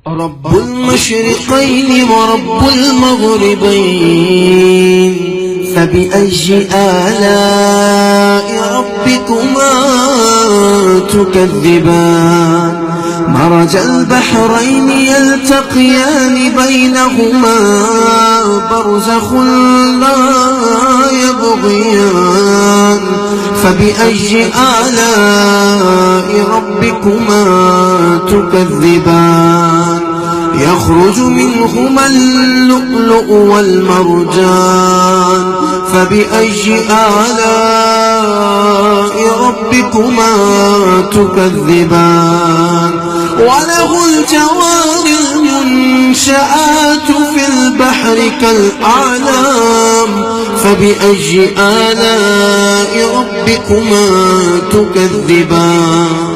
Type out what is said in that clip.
رب المشرقين ورب المغربين، فبأي آلاء ربكما تكذبان؟ مرج البحرين يلتقيان بينهما برزخ لا يبغيان، فبأي آلاء ربكما تكذبان؟ يخرج منهما اللؤلؤ والمرجان، فبأي آلاء ربكما تكذبان؟ وله الجوار المنشآت في البحر كالأعلام، فبأي آلاء ربكما تكذبان؟